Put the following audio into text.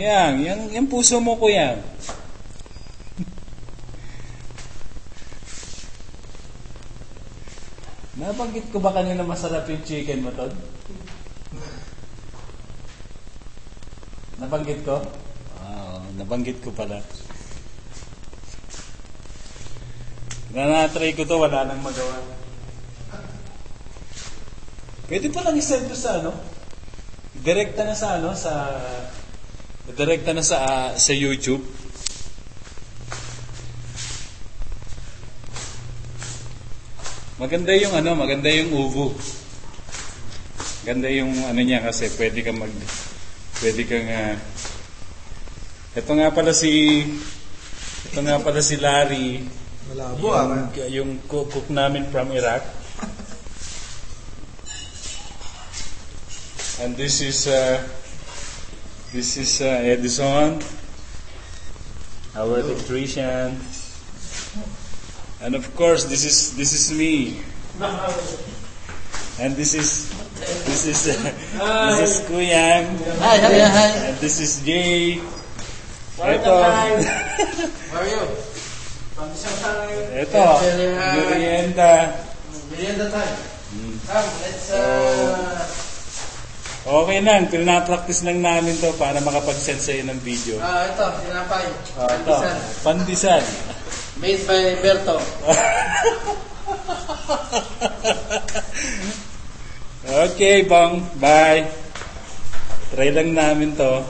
Yung puso mo, kuya. Nabanggit ko ba kanina masarap yung chicken mo, Tod? Nabanggit ko? Nabanggit ko pala. Na-try ko to, wala nang magawa. Pwede pa lang isend to sa direkta na sa direkta na sa YouTube. Maganda yung uvo. Maganda yung niya kasi pwede kang ito nga pala si Larry. Malabo yung cook namin from Iraq. And this is Edison, our electrician. And of course, this is me. And this is Kuyang. Hi. And this is Jay. Ito. How are you? Ito. Merienda. Merienda time. Come, let's Okay lang, pinapractice lang namin to para makapag-send sa'yo ng video. ito, tinapay. Ito, pandesal. Made by Berto. Okay, Bong. Bye. Try lang namin to.